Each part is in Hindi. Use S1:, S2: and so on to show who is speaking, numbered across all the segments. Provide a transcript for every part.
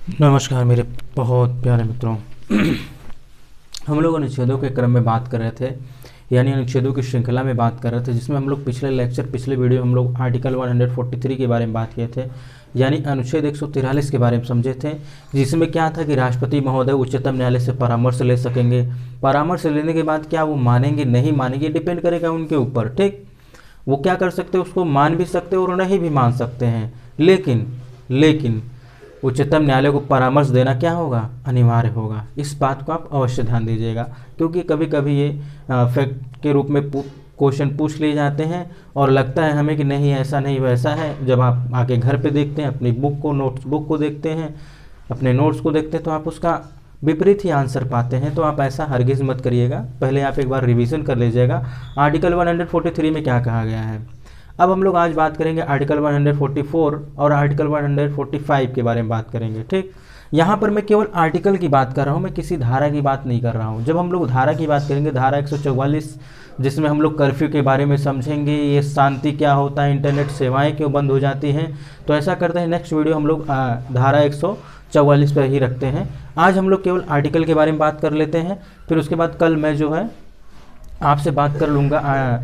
S1: नमस्कार मेरे बहुत प्यारे मित्रों। हम लोग अनुच्छेदों के क्रम में बात कर रहे थे, यानी अनुच्छेदों की श्रृंखला में बात कर रहे थे, जिसमें हम लोग पिछले वीडियो हम लोग आर्टिकल 143 के बारे में बात किए थे, यानी अनुच्छेद 143 के बारे में समझे थे, जिसमें क्या था कि राष्ट्रपति महोदय उच्चतम न्यायालय से परामर्श ले सकेंगे। परामर्श लेने के बाद क्या वो मानेंगे नहीं मानेंगे डिपेंड करेगा उनके ऊपर। ठीक, वो क्या कर सकते हैं, उसको मान भी सकते हैं और नहीं भी मान सकते हैं, लेकिन उच्चतम न्यायालय को परामर्श देना क्या होगा, अनिवार्य होगा। इस बात को आप अवश्य ध्यान दीजिएगा, क्योंकि कभी कभी ये फैक्ट के रूप में क्वेश्चन पूछ लिए जाते हैं और लगता है हमें कि नहीं ऐसा नहीं वैसा है। जब आप आके घर पे देखते हैं, अपनी नोट्सबुक को देखते हैं, अपने नोट्स को देखते हैं, तो आप उसका विपरीत ही आंसर पाते हैं। तो आप ऐसा हरगिज़ मत करिएगा, पहले आप एक बार रिवीजन कर लीजिएगा आर्टिकल 143 में क्या कहा गया है। अब हम लोग आज बात करेंगे आर्टिकल 144 और आर्टिकल 145 के बारे में बात करेंगे। ठीक, यहाँ पर मैं केवल आर्टिकल की बात कर रहा हूँ, मैं किसी धारा की बात नहीं कर रहा हूँ। जब हम लोग धारा की बात करेंगे, धारा 144 जिसमें हम लोग कर्फ्यू के बारे में समझेंगे, ये शांति क्या होता है, इंटरनेट सेवाएं क्यों बंद हो जाती हैं। तो ऐसा करते हैं, नेक्स्ट वीडियो हम लोग धारा 144 पर ही रखते हैं। आज हम लोग केवल आर्टिकल के बारे में बात कर लेते हैं, फिर उसके बाद कल मैं जो है आपसे बात कर लूँगा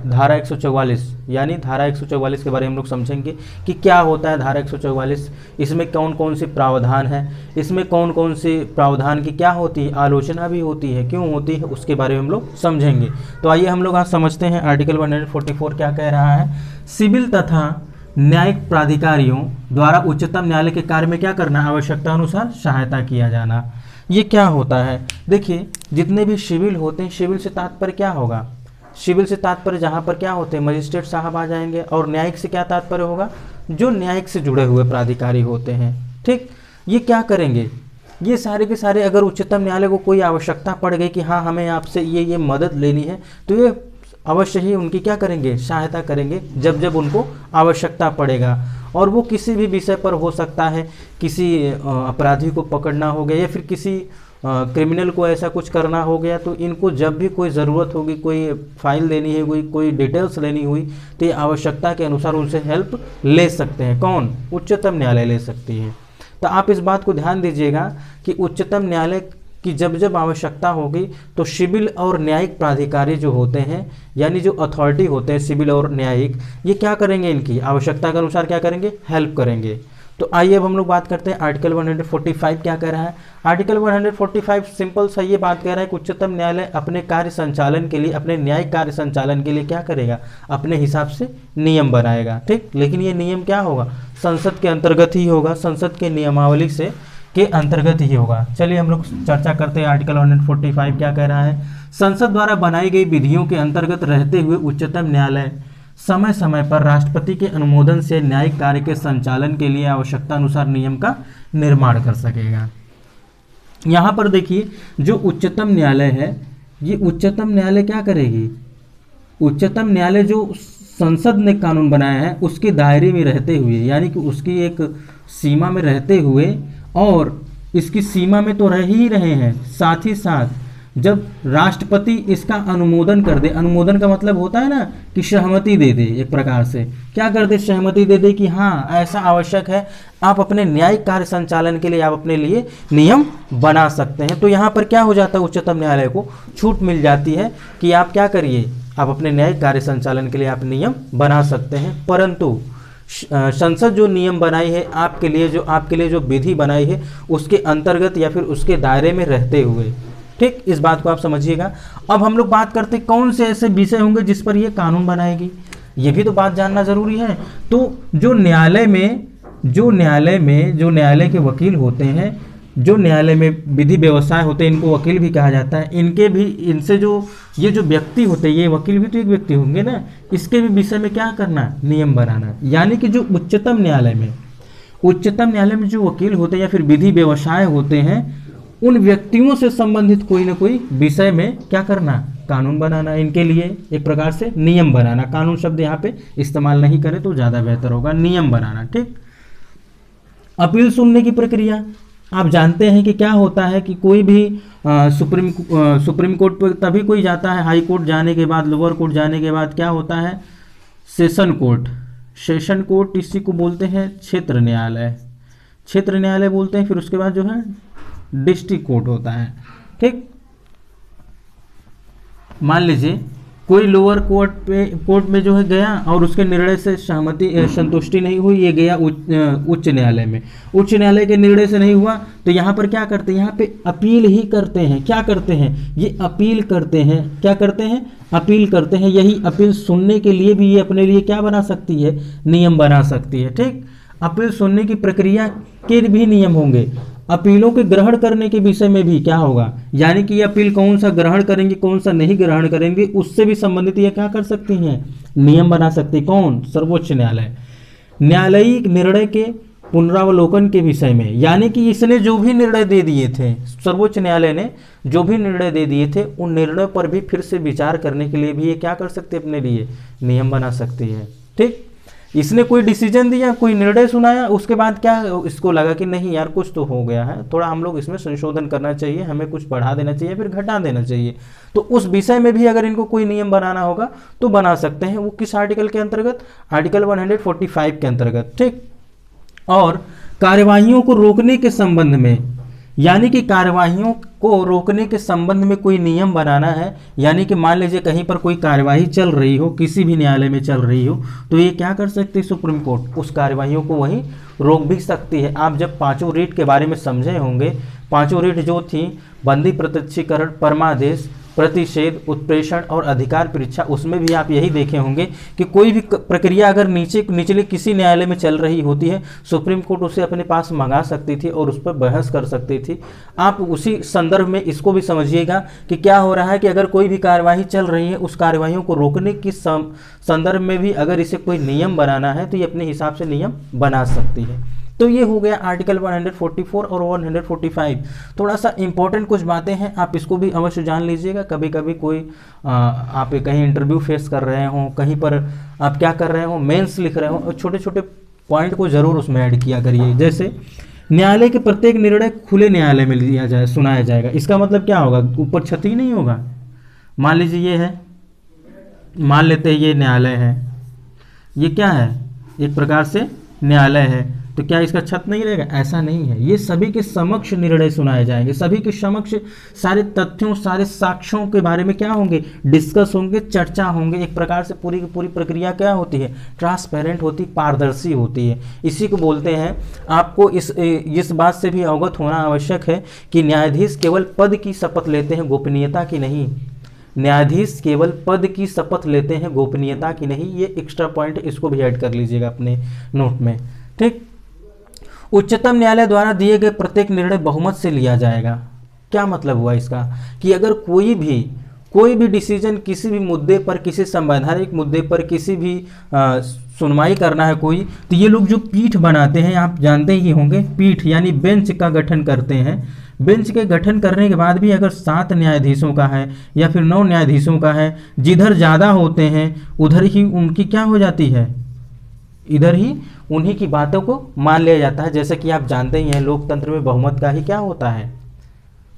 S1: धारा 144, यानी धारा 144 के बारे में हम लोग समझेंगे कि क्या होता है धारा 144, इसमें कौन कौन सी प्रावधान है, इसमें कौन कौन सी प्रावधान की क्या होती है, आलोचना भी होती है, क्यों होती है, उसके बारे में हम लोग समझेंगे। तो आइए हम लोग आज समझते हैं आर्टिकल 144 क्या कह रहा है। सिविल तथा न्यायिक प्राधिकारियों द्वारा उच्चतम न्यायालय के कार्य में क्या करना, आवश्यकता अनुसार सहायता किया जाना। ये क्या होता है, देखिए जितने भी सिविल होते हैं, सिविल से तात्पर्य क्या होगा, सिविल से तात्पर्य जहाँ पर क्या होते हैं मजिस्ट्रेट साहब आ जाएंगे, और न्यायिक से क्या तात्पर्य होगा, जो न्यायिक से जुड़े हुए प्राधिकारी होते हैं। ठीक, ये क्या करेंगे, ये सारे के सारे अगर उच्चतम न्यायालय को कोई आवश्यकता पड़ गई कि हाँ हमें आपसे ये मदद लेनी है, तो ये अवश्य ही उनकी क्या करेंगे, सहायता करेंगे जब जब उनको आवश्यकता पड़ेगा। और वो किसी भी विषय पर हो सकता है, किसी अपराधी को पकड़ना हो गया या फिर किसी क्रिमिनल को ऐसा कुछ करना हो गया, तो इनको जब भी कोई ज़रूरत होगी, कोई फाइल लेनी है, कोई डिटेल्स लेनी हुई, तो ये आवश्यकता के अनुसार उनसे हेल्प ले सकते हैं। कौन, उच्चतम न्यायालय ले सकती है। तो आप इस बात को ध्यान दीजिएगा कि उच्चतम न्यायालय कि जब जब आवश्यकता होगी तो सिविल और न्यायिक प्राधिकारी जो होते हैं, यानी जो अथॉरिटी होते हैं सिविल और न्यायिक, ये क्या करेंगे, इनकी आवश्यकता के अनुसार क्या करेंगे, हेल्प करेंगे। तो आइए अब हम लोग बात करते हैं आर्टिकल 145 क्या कह रहा है। आर्टिकल 145 सिंपल सा ये बात कह रहा है कि उच्चतम न्यायालय अपने कार्य संचालन के लिए, अपने न्यायिक कार्य संचालन के लिए क्या करेगा, अपने हिसाब से नियम बनाएगा। ठीक, लेकिन ये नियम क्या होगा, संसद के अंतर्गत ही होगा, संसद के नियमावली से के अंतर्गत ही होगा। चलिए हम लोग चर्चा करते हैं आर्टिकल 145 क्या कह रहा है। संसद द्वारा बनाई गई विधियों के अंतर्गत रहते हुए उच्चतम न्यायालय समय समय पर राष्ट्रपति के अनुमोदन से न्यायिक कार्य के संचालन के लिए आवश्यकता अनुसार नियम का निर्माण कर सकेगा। यहाँ पर देखिए जो उच्चतम न्यायालय है, ये उच्चतम न्यायालय क्या करेगी, उच्चतम न्यायालय जो संसद ने कानून बनाया है उसके दायरे में रहते हुए, यानी कि उसकी एक सीमा में रहते हुए, और इसकी सीमा में तो रह ही रहे हैं, साथ ही साथ जब राष्ट्रपति इसका अनुमोदन कर दे, अनुमोदन का मतलब होता है ना कि सहमति दे दे, एक प्रकार से क्या कर दे, सहमति दे दे कि हाँ ऐसा आवश्यक है, आप अपने न्यायिक कार्य संचालन के लिए आप अपने लिए नियम बना सकते हैं। तो यहाँ पर क्या हो जाता है, उच्चतम न्यायालय को छूट मिल जाती है कि आप क्या करिए, आप अपने न्यायिक कार्य संचालन के लिए आप नियम बना सकते हैं। परंतु संसद जो नियम बनाई है आपके लिए जो विधि बनाई है उसके अंतर्गत या फिर उसके दायरे में रहते हुए। ठीक, इस बात को आप समझिएगा। अब हम लोग बात करते हैं कौन से ऐसे विषय होंगे जिस पर ये कानून बनाएगी, ये भी तो बात जानना जरूरी है। तो जो न्यायालय के वकील होते हैं, जो न्यायालय में विधि व्यवसाय होते हैं, इनको वकील भी कहा जाता है, इनसे जो ये जो व्यक्ति होते हैं, ये वकील भी तो एक व्यक्ति होंगे ना, इसके भी विषय में क्या करना, नियम बनाना। यानी कि जो उच्चतम न्यायालय में जो वकील होते हैं या फिर विधि व्यवसाय होते हैं, उन व्यक्तियों से संबंधित कोई ना कोई विषय में क्या करना, कानून बनाना, इनके लिए एक प्रकार से नियम बनाना। कानून शब्द यहाँ पे इस्तेमाल नहीं करें तो ज़्यादा बेहतर होगा, नियम बनाना। ठीक, अपील सुनने की प्रक्रिया, आप जानते हैं कि क्या होता है कि कोई भी सुप्रीम कोर्ट पर तभी कोई जाता है, हाई कोर्ट जाने के बाद, लोअर कोर्ट जाने के बाद क्या होता है, सेशन कोर्ट इसी को बोलते हैं क्षेत्र न्यायालय। क्षेत्र न्यायालय बोलते हैं। फिर उसके बाद जो है डिस्ट्रिक्ट कोर्ट होता है। ठीक, मान लीजिए कोई लोअर कोर्ट में जो है गया और उसके निर्णय से संतुष्टि नहीं हुई, ये गया उच्च न्यायालय में, उच्च न्यायालय के निर्णय से नहीं हुआ तो यहाँ पर क्या करते हैं, यहाँ पे अपील ही करते हैं। क्या करते हैं, ये अपील करते हैं। क्या करते हैं, अपील करते हैं। यही अपील सुनने के लिए भी ये अपने लिए क्या बना सकती है, नियम बना सकती है। ठीक, अपील सुनने की प्रक्रिया के भी नियम होंगे। अपीलों के ग्रहण करने के विषय में भी क्या होगा, यानी कि ये अपील कौन सा ग्रहण करेंगे कौन सा नहीं ग्रहण करेंगे, उससे भी संबंधित ये क्या कर सकती हैं, नियम बना सकती है। कौन, सर्वोच्च न्यायालय। न्यायालयिक निर्णय के पुनरावलोकन के विषय में, यानी कि इसने जो भी निर्णय दे दिए थे, सर्वोच्च न्यायालय ने जो भी निर्णय दे दिए थे उन निर्णयों पर भी फिर से विचार करने के लिए भी ये क्या कर सकते हैं, अपने लिए नियम बना सकती है। ठीक, इसने कोई डिसीजन दिया, कोई निर्णय सुनाया, उसके बाद क्या इसको लगा कि नहीं यार कुछ तो हो गया है, थोड़ा हम लोग इसमें संशोधन करना चाहिए, हमें कुछ बढ़ा देना चाहिए फिर घटा देना चाहिए, तो उस विषय में भी अगर इनको कोई नियम बनाना होगा तो बना सकते हैं। वो किस आर्टिकल के अंतर्गत, आर्टिकल 145 के अंतर्गत। ठीक, और कार्यवाहियों को रोकने के संबंध में, यानी कि कार्यवाहियों को रोकने के संबंध में कोई नियम बनाना है, यानी कि मान लीजिए कहीं पर कोई कार्यवाही चल रही हो, किसी भी न्यायालय में चल रही हो, तो ये क्या कर सकती है, सुप्रीम कोर्ट उस कार्यवाहियों को वहीं रोक भी सकती है। आप जब पांचों रीट के बारे में समझे होंगे, पांचों रीट जो थी, बंदी प्रत्यक्षीकरण, परमादेश, प्रतिषेध, उत्प्रेषण और अधिकार परीक्षा, उसमें भी आप यही देखे होंगे कि कोई भी प्रक्रिया अगर निचले किसी न्यायालय में चल रही होती है, सुप्रीम कोर्ट उसे अपने पास मंगा सकती थी और उस पर बहस कर सकती थी। आप उसी संदर्भ में इसको भी समझिएगा कि क्या हो रहा है कि अगर कोई भी कार्यवाही चल रही है, उस कार्यवाहियों को रोकने के संदर्भ में भी अगर इसे कोई नियम बनाना है तो ये अपने हिसाब से नियम बना सकती है। तो ये हो गया आर्टिकल 144 और 145। थोड़ा सा इंपॉर्टेंट कुछ बातें हैं, आप इसको भी अवश्य जान लीजिएगा। कभी कभी कोई आप कहीं इंटरव्यू फेस कर रहे हो, कहीं पर आप क्या कर रहे हो, मेंस लिख रहे हो, और छोटे छोटे पॉइंट को जरूर उसमें ऐड किया करिए। जैसे न्यायालय के प्रत्येक निर्णय खुले न्यायालय में लिया जाए, सुनाया जाएगा। इसका मतलब क्या होगा, ऊपर छत ही नहीं होगा। मान लीजिए ये है, मान लेते हैं ये न्यायालय है, ये क्या है, एक प्रकार से न्यायालय है, तो क्या इसका छत नहीं रहेगा, ऐसा नहीं है। ये सभी के समक्ष निर्णय सुनाए जाएंगे, सभी के समक्ष सारे तथ्यों, सारे साक्ष्यों के बारे में क्या होंगे, डिस्कस होंगे, चर्चा होंगे। एक प्रकार से पूरी की पूरी प्रक्रिया क्या होती है, ट्रांसपेरेंट होती, पारदर्शी होती है। इसी को बोलते हैं। आपको इस बात से भी अवगत होना आवश्यक है कि न्यायाधीश केवल पद की शपथ लेते हैं, गोपनीयता की नहीं। न्यायाधीश केवल पद की शपथ लेते हैं, गोपनीयता की नहीं। ये एक्स्ट्रा पॉइंट, इसको भी ऐड कर लीजिएगा अपने नोट में। ठीक, उच्चतम न्यायालय द्वारा दिए गए प्रत्येक निर्णय बहुमत से लिया जाएगा। क्या मतलब हुआ इसका, कि अगर कोई भी डिसीजन किसी भी मुद्दे पर, किसी संवैधानिक मुद्दे पर किसी भी सुनवाई करना है कोई, तो ये लोग जो पीठ बनाते हैं, आप जानते ही होंगे, पीठ यानी बेंच का गठन करते हैं। बेंच के गठन करने के बाद भी अगर 7 न्यायाधीशों का है या फिर 9 न्यायाधीशों का है, जिधर ज़्यादा होते हैं उधर ही उनकी क्या हो जाती है, इधर ही उन्हीं की बातों को मान लिया जाता है। जैसे कि आप जानते ही हैं, लोकतंत्र में बहुमत का ही क्या होता है,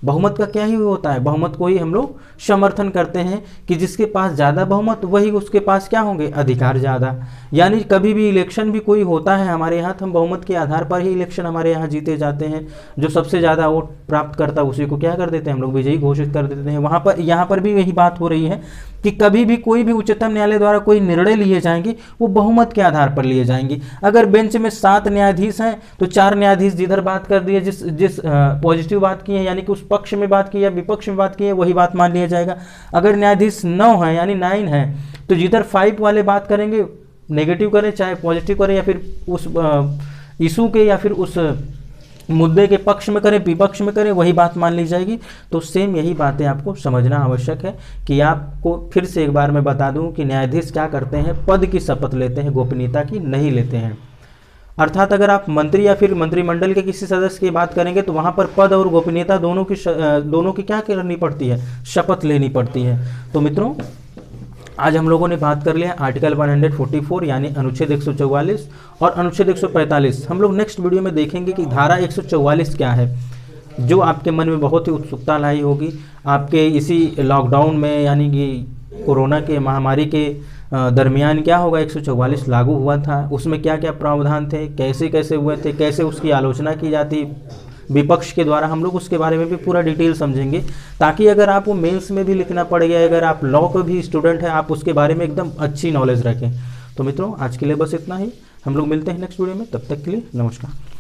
S1: बहुमत का क्या ही होता है, बहुमत को ही हम लोग समर्थन करते हैं कि जिसके पास ज़्यादा बहुमत वही उसके पास क्या होंगे, अधिकार ज़्यादा। यानी कभी भी इलेक्शन भी कोई होता है हमारे यहाँ, तो हम बहुमत के आधार पर ही इलेक्शन हमारे यहाँ जीते जाते हैं। जो सबसे ज़्यादा वोट प्राप्त करता है उसी को क्या कर देते हैं, हम लोग विजयी घोषित कर देते हैं। वहाँ पर, यहाँ पर भी यही बात हो रही है कि कभी भी कोई भी उच्चतम न्यायालय द्वारा कोई निर्णय लिए जाएंगे वो बहुमत के आधार पर लिए जाएंगे। अगर बेंच में 7 न्यायाधीश हैं तो 4 न्यायाधीश जिधर बात कर दिए, जिस पॉजिटिव बात की है, यानी कि उस पक्ष में बात की है, विपक्ष में बात की है, वही बात मान लिया जाएगा। अगर न्यायाधीश 9 है यानी 9 है, तो जिधर 5 वाले बात करेंगे, नेगेटिव करें चाहे पॉजिटिव करें, या फिर उस इशू के या फिर उस मुद्दे के पक्ष में करें, विपक्ष में करें, वही बात मान ली जाएगी। तो सेम यही बातें आपको समझना आवश्यक है। कि आपको फिर से एक बार मैं बता दूं कि न्यायाधीश क्या करते हैं, पद की शपथ लेते हैं, गोपनीयता की नहीं लेते हैं। अर्थात अगर आप मंत्री या फिर मंत्रिमंडल के किसी सदस्य की बात करेंगे तो वहाँ पर पद और गोपनीयता दोनों की क्या करनी पड़ती है, शपथ लेनी पड़ती है। तो मित्रों, आज हम लोगों ने बात कर लिया आर्टिकल 144 यानी अनुच्छेद 144 और अनुच्छेद 145। हम लोग नेक्स्ट वीडियो में देखेंगे कि धारा 144 क्या है, जो आपके मन में बहुत ही उत्सुकता लाई होगी। आपके इसी लॉकडाउन में, यानी कि कोरोना के महामारी के दरमियान क्या होगा 144 लागू हुआ था, उसमें क्या क्या प्रावधान थे, कैसे कैसे हुए थे, कैसे उसकी आलोचना की जाती विपक्ष के द्वारा, हम लोग उसके बारे में भी पूरा डिटेल समझेंगे, ताकि अगर आपको मेंस में भी लिखना पड़ गया, अगर आप लॉ के भी स्टूडेंट हैं, आप उसके बारे में एकदम अच्छी नॉलेज रखें। तो मित्रों आज के लिए बस इतना ही, हम लोग मिलते हैं नेक्स्ट वीडियो में, तब तक के लिए नमस्कार।